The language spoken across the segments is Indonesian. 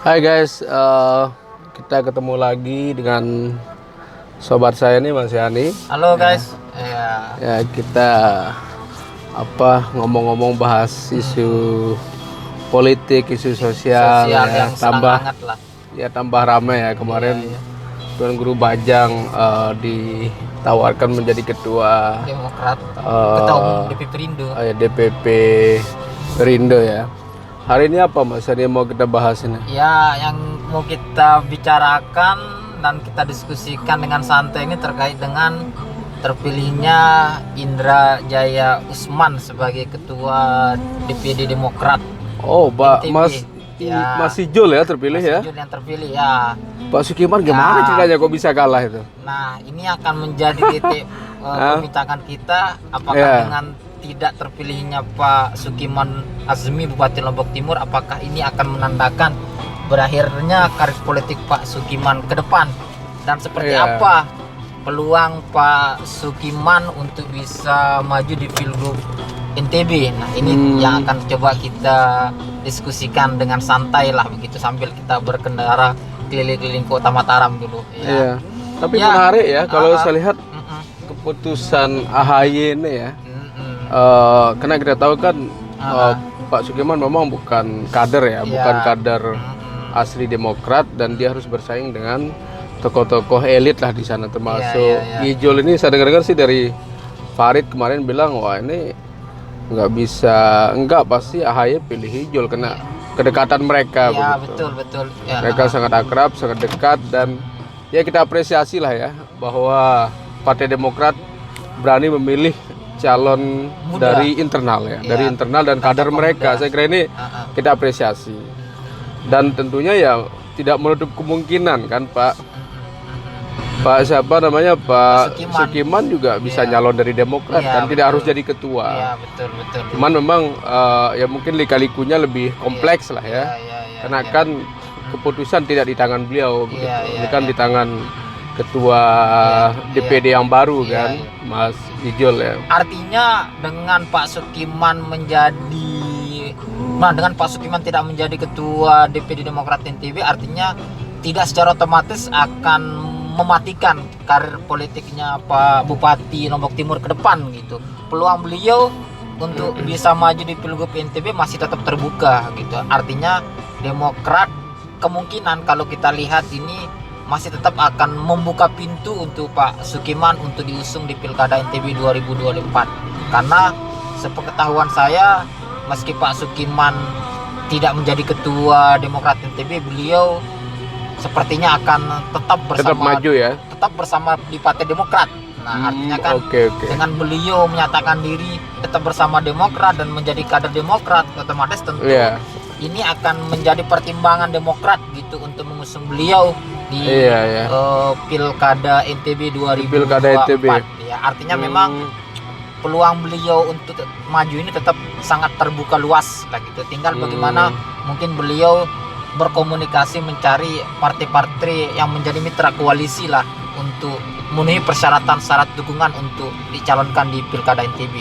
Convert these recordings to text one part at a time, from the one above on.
Hai guys, kita ketemu lagi dengan sobat saya nih Mas Yani. Halo guys. Ya kita ngomong-ngomong bahas isu politik, isu sosial, Sosial ya, yang sedang tambah hangat lah. tambah ramai ya kemarin. Iya. Tuan Guru Bajang ditawarkan menjadi ketua Demokrat, ketua umum DPP Perindo. DPP Perindo ya. Hari ini apa Mas Yani mau kita bahas ini? Ya, yang mau kita bicarakan dan kita diskusikan dengan santai ini terkait dengan terpilihnya Indra Jaya Usman sebagai ketua DPD Demokrat. Oh, Pak NTB. Mas Ijul ya terpilih Mas ya. Ijul yang terpilih ya. Pak Sukiman gimana ceritanya kok bisa kalah itu? Nah, ini akan menjadi titik pembicaraan kita apakah dengan tidak terpilihnya Pak Sukiman Azmi Bupati Lombok Timur, apakah ini akan menandakan berakhirnya karir politik Pak Sukiman ke depan, dan seperti apa peluang Pak Sukiman untuk bisa maju di Pilgub NTB. Nah, ini yang akan coba kita diskusikan dengan santai lah begitu sambil kita berkendara keliling-keliling kota Mataram dulu ya. Iya. Tapi menarik ya kalau saya lihat keputusan AHY ini ya. Karena kita tahu kan Pak Sukiman memang bukan kader ya, bukan kader asli Demokrat, dan dia harus bersaing dengan tokoh-tokoh elit lah di sana, termasuk Ijul ini. Saya dengar-dengar sih dari Farid kemarin bilang, wah ini pasti AHY pilih Ijul karena kedekatan mereka. Ya, begitu. betul. Ya. Mereka sangat akrab, sangat dekat, dan ya kita apresiasi lah ya bahwa Partai Demokrat berani memilih calon muda dari internal ya, dari internal dan kader mereka. Saya kira ini kita apresiasi, dan tentunya ya tidak menutup kemungkinan kan Pak Sukiman juga bisa nyalon dari Demokrat kan, tidak harus jadi ketua. Iya, betul. Cuman memang ya mungkin lika-likunya lebih kompleks lah ya, karena kan keputusan tidak di tangan beliau begitu. Ini kan di tangan ketua DPD yang baru kan, Mas Ijul ya. Artinya dengan Pak Sukiman tidak menjadi ketua DPD Demokrat NTB, artinya tidak secara otomatis akan mematikan karir politiknya Pak Bupati Lombok Timur ke depan gitu. Peluang beliau untuk bisa maju di Pilgub NTB masih tetap terbuka gitu. Artinya Demokrat kemungkinan kalau kita lihat ini masih tetap akan membuka pintu untuk Pak Sukiman untuk diusung di Pilkada NTB 2024. Karena sepengetahuan saya, meski Pak Sukiman tidak menjadi ketua Demokrat NTB, beliau sepertinya akan tetap bersama di Partai Demokrat. Nah, artinya kan dengan beliau menyatakan diri tetap bersama Demokrat dan menjadi kader Demokrat, otomatis tentu ini akan menjadi pertimbangan Demokrat gitu untuk mengusung beliau di Pilkada NTB 2024. Ya, artinya memang peluang beliau untuk maju ini tetap sangat terbuka luas lah gitu. Tinggal bagaimana mungkin beliau berkomunikasi mencari partai-partai yang menjadi mitra koalisi lah untuk memenuhi persyaratan syarat dukungan untuk dicalonkan di Pilkada NTB.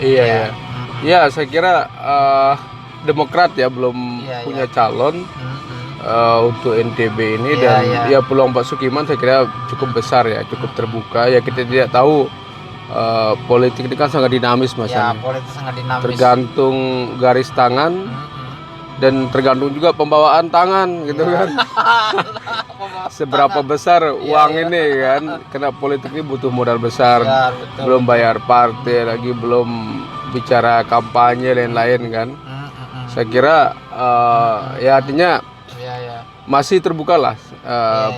Iya, saya kira Demokrat ya belum punya calon untuk NTB ini, dan ya peluang Pak Sukiman saya kira cukup besar ya, cukup terbuka ya. Kita tidak tahu, politik ini kan sangat dinamis Mas. Politik sangat dinamis. Tergantung garis tangan dan tergantung juga pembawaan tangan gitu kan. Seberapa besar uang ini kan, karena politik ini butuh modal besar. Belum bayar partai lagi, belum bicara kampanye lain-lain kan. Saya kira ya artinya masih terbuka lah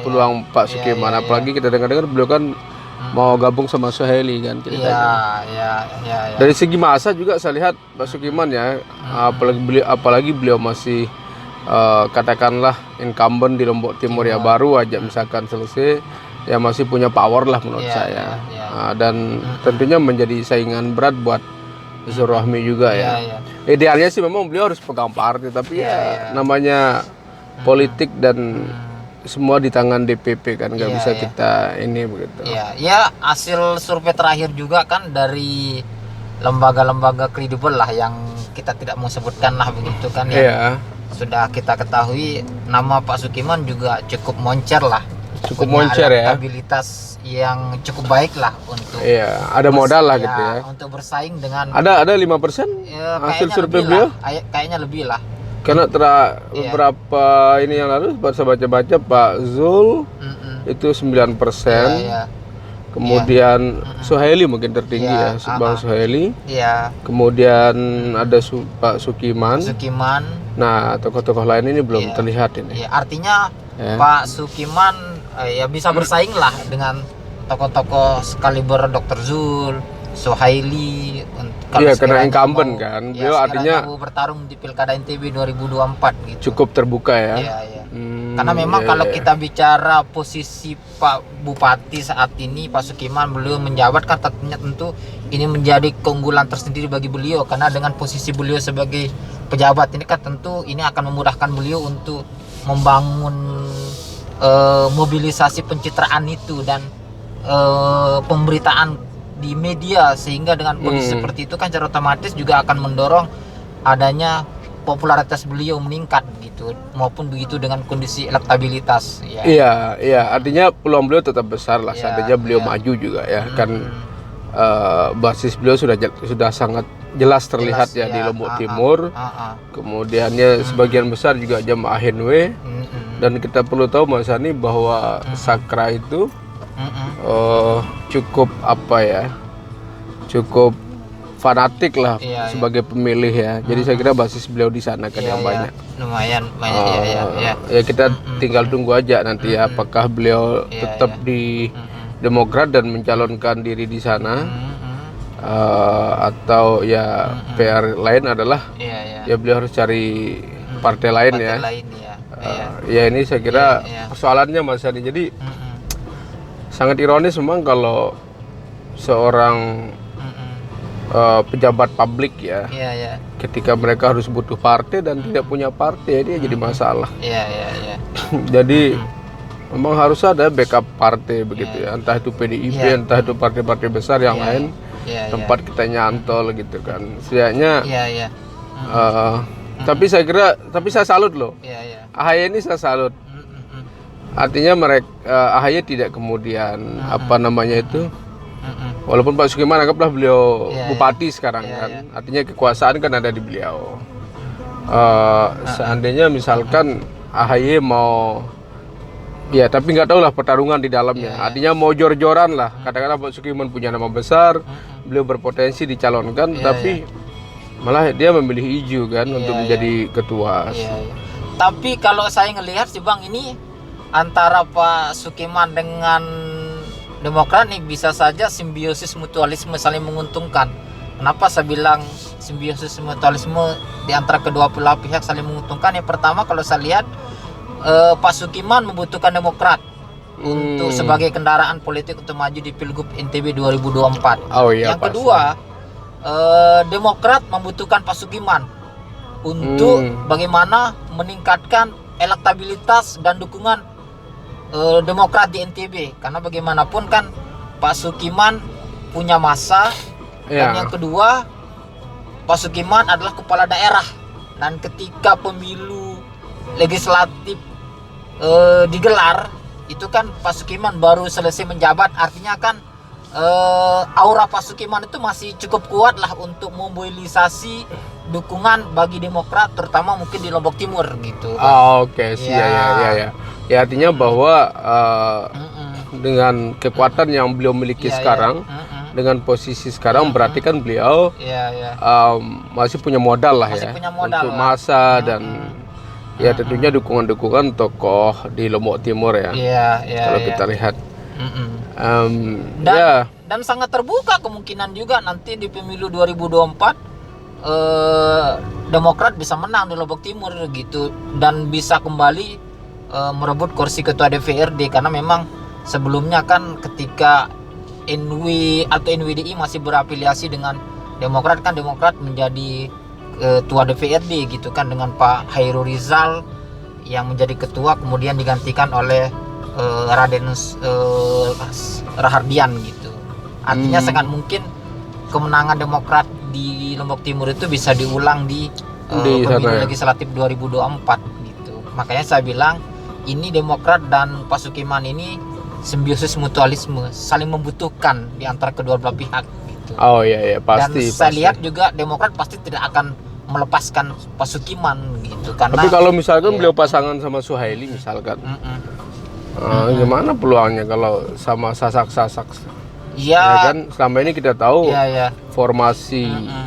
peluang Pak Sukiman. Apalagi kita dengar-dengar beliau kan mau gabung sama Soheli kan ceritanya. Dari segi masa juga saya lihat Pak Sukiman ya, apalagi beliau masih katakanlah incumbent di Lombok Timur ya, baru aja misalkan selesai ya, masih punya power lah menurut saya. Dan tentunya menjadi saingan berat buat Zul Rohmi juga ya. Idealnya sih memang beliau harus pegang partai, tapi namanya politik dan semua di tangan DPP kan, nggak bisa kita ini begitu. Ya hasil survei terakhir juga kan dari lembaga-lembaga kredibel lah yang kita tidak mau sebutkan lah begitu kan ya. sudah kita ketahui nama Pak Sukiman juga cukup moncer lah. Cukup Punya moncer ya. elektabilitas yang cukup baik lah untuk Iya, ada modal lah gitu ya. untuk bersaing dengan Ada 5% ya, hasil kayaknya survei lebih beliau. lah. Kayaknya lebih lah. Karena Iya. beberapa ini yang lalu saya baca-baca Pak Zul itu 9%. Iya, Kemudian Suhaili mungkin tertinggi Iya, ya, Bang Suhaili. iya. Kemudian ada Pak Sukiman. Sukiman. Nah, tokoh-tokoh lain ini belum Iya. terlihat ini. Ya, artinya Ya. Pak Sukiman ya bisa bersaing lah dengan tokoh-tokoh sekaliber Dr. Zul, Suhaili. Iya, karena sekiranya incumbent mau- kan. ya, Beliau sekiranya artinya mau bertarung di Pilkada NTB 2024 gitu. cukup terbuka ya. Iya, iya. Karena memang Iya, kalau iya. kita bicara posisi Pak Bupati saat ini, Pak Sukiman beliau menjabat kan tentu ini menjadi keunggulan tersendiri bagi beliau, karena dengan posisi beliau sebagai pejabat ini kan tentu ini akan memudahkan beliau untuk membangun mobilisasi pencitraan itu dan pemberitaan di media, sehingga dengan kondisi seperti itu kan secara otomatis juga akan mendorong adanya popularitas beliau meningkat gitu, maupun begitu dengan kondisi elektabilitas ya. Iya, artinya peluang beliau tetap besar lah Iya, seandainya beliau iya. maju juga ya. Kan basis beliau sudah sangat jelas terlihat Jelas, ya di ya. Lombok Timur. Kemudiannya sebagian besar juga jamaah HNW. Dan kita perlu tahu Mas Ani bahwa Sakra itu cukup apa ya, cukup fanatik lah Iya, sebagai pemilih ya. Jadi saya kira basis beliau di sana kan Iya, yang iya. banyak. Lumayan banyak ya. Ya kita tinggal tunggu aja nanti ya apakah beliau Iya, tetap di Demokrat dan mencalonkan diri di sana atau ya PR lain adalah Iya. ya beliau harus cari partai lain ya. Partai lain ya. Ya ini saya kira Iya. persoalannya Mas Ani. Jadi sangat ironis memang kalau seorang pejabat publik ya, Iya. ketika mereka harus butuh partai dan tidak punya partai, dia jadi masalah. Iya. Jadi memang harus ada backup partai begitu ya, entah itu PDIP, Iya. entah itu partai-partai besar yang lain, Iya. tempat kita nyantol gitu kan. Setidaknya, Iya. tapi saya salut loh. Iya. AHY ini saya salut. Artinya mereka AHY tidak kemudian apa namanya itu, walaupun Pak Sukiman anggaplah beliau Iya, bupati sekarang Iya, kan, artinya kekuasaan kan ada di beliau. Seandainya misalkan AHY mau, ya tapi nggak tahu lah pertarungan di dalamnya. Iya. Artinya mau jor-joran lah. Kadang-kadang Pak Sukiman punya nama besar, beliau berpotensi dicalonkan, Iya, tapi malah dia memilih hijau kan Iya, untuk iya. menjadi ketua. Iya. Tapi kalau saya ngelihat sih Bang, ini antara Pak Sukiman dengan Demokrat nih bisa saja simbiosis mutualisme saling menguntungkan. Kenapa saya bilang simbiosis mutualisme di antara kedua belah pihak saling menguntungkan? Yang pertama, kalau saya lihat Pak Sukiman membutuhkan Demokrat untuk sebagai kendaraan politik untuk maju di Pilgub NTB 2024. Oh iya. Yang pasti. kedua, Demokrat membutuhkan Pak Sukiman untuk bagaimana meningkatkan elektabilitas dan dukungan Demokrat di NTB, karena bagaimanapun kan Pak Sukiman punya massa. Dan yang kedua, Pak Sukiman adalah kepala daerah, dan ketika pemilu legislatif digelar itu kan Pak Sukiman baru selesai menjabat, artinya kan aura Pak Sukiman itu masih cukup kuat lah untuk memobilisasi dukungan bagi Demokrat, terutama mungkin di Lombok Timur gitu. Oke, sih Ya. ya. Ya artinya bahwa dengan kekuatan yang beliau miliki sekarang, dengan posisi sekarang berarti kan beliau masih punya modal lah Masih ya punya modal untuk lah. masa dan ya tentunya dukungan-dukungan tokoh di Lombok Timur ya. Kalau kita lihat, Dan sangat terbuka kemungkinan juga nanti di pemilu 2024 Demokrat bisa menang di Lombok Timur gitu, dan bisa kembali merebut kursi ketua DPRD, karena memang sebelumnya kan ketika NW atau NWDI masih berafiliasi dengan Demokrat, kan Demokrat menjadi ketua DPRD gitu kan, dengan Pak Hairul Rizal yang menjadi ketua, kemudian digantikan oleh Raden Rahardian gitu. Artinya sangat mungkin kemenangan Demokrat di Lombok Timur itu bisa diulang di Di sana pemilu ya? legislatif 2024 gitu. Makanya saya bilang ini Demokrat dan Pak Sukiman ini simbiosis mutualisme, saling membutuhkan di antara kedua belah pihak gitu. Oh iya pasti. Dan saya pasti. lihat juga Demokrat pasti tidak akan melepaskan Pak Sukiman gitu karena Tapi kalau misalkan iya. beliau pasangan sama Suhaili misalkan, Mm-mm. gimana peluangnya kalau sama Sasak-Sasak? Iya, Ya kan selama ini kita tahu iya. formasi Mm-mm.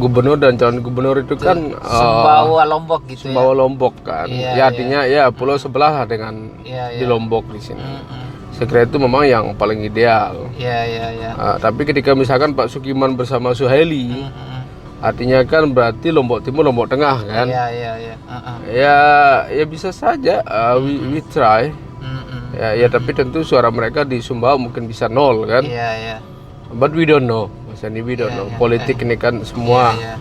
gubernur dan calon gubernur itu kan Sumbawa Lombok gitu Sumbawa ya. Lombok kan. Iya, Ya artinya ya pulau sebelah lah dengan Iya, di iya. Lombok di sini. Mm-mm. Saya kira itu memang yang paling ideal. Iya. Tapi ketika misalkan Pak Sukiman bersama Suhaili, Mm-mm. artinya kan berarti Lombok Timur, Lombok Tengah kan? Iya. Mm-mm. Ya bisa saja. We try. Mm-mm. Ya tapi tentu suara mereka di Sumbawa mungkin bisa nol kan? Iya. But we don't know. Mas Andi, we don't Iya, know. iya, Politik ini kan semua Iya.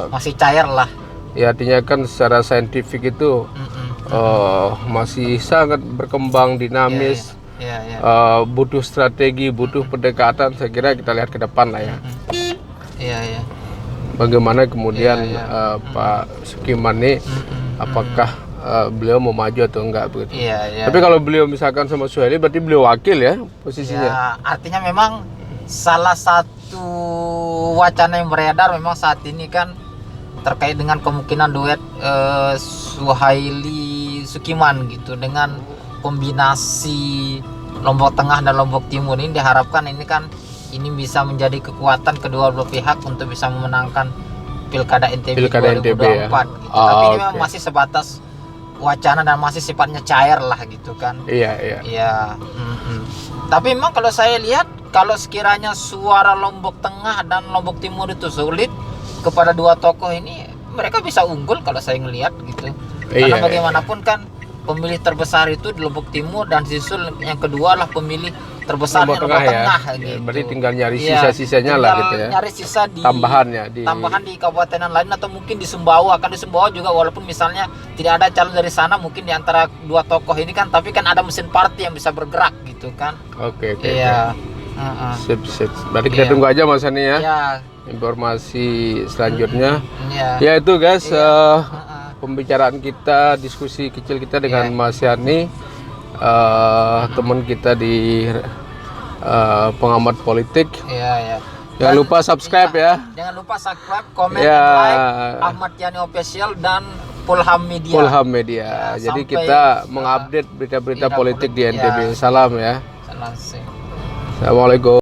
masih Masih cair lah. ya artinya kan secara saintifik itu Mm-mm. masih sangat berkembang dinamis. Iya. Butuh strategi, butuh pendekatan. Saya kira kita lihat ke depan lah ya. Iya. Bagaimana kemudian Iya. Pak Sukiman ini Mm-mm. apakah beliau mau maju atau enggak begitu. Iya. Tapi kalau beliau misalkan sama Suhaili berarti beliau wakil ya posisinya. Ya, artinya memang salah satu wacana yang beredar memang saat ini kan terkait dengan kemungkinan duet Suhaili Sukiman gitu dengan kombinasi Lombok Tengah dan Lombok Timur ini diharapkan ini bisa menjadi kekuatan kedua belah pihak untuk bisa memenangkan Pilkada NTB Pilkada 2024 NTB ya? gitu. Tapi ini memang Oke. masih sebatas wacana dan masih sifatnya cair lah gitu kan. Iya. Iya. Tapi memang kalau saya lihat kalau sekiranya suara Lombok Tengah dan Lombok Timur itu sulit kepada dua tokoh ini, mereka bisa unggul kalau saya ngelihat gitu. Karena Iya. bagaimanapun kan pemilih terbesar itu di Lombok Timur dan disusul yang kedua lah pemilih terbesar di Lombok Lombok Tengah ya. Tengah Ya, gitu. berarti tinggal nyari Iya, sisa-sisanya lah tinggal gitu ya. Nyari sisa di Tambahannya di tambahan di kabupaten lain atau mungkin di Sumbawa. Kan di Sumbawa juga walaupun misalnya tidak ada calon dari sana, mungkin di antara dua tokoh ini kan, tapi kan ada mesin partai yang bisa bergerak gitu kan. Oke. Iya. Sip. Berarti kita Iya. tunggu aja Mas Ani ya. Iya. Informasi selanjutnya. Iya. Ya itu guys Heeh. pembicaraan kita, diskusi kecil kita dengan Iya. Mas Yani, teman kita di pengamat politik. Iya. Jangan lupa subscribe ya. Jangan lupa subscribe, komen, Ya. dan like Ahmad Yani Official dan Pulham Media. Pulham Media. Ya, Jadi sampai, kita mengupdate berita-berita berita politik di politik, NTB. ya. Salam ya. Salam. Assalamualaikum.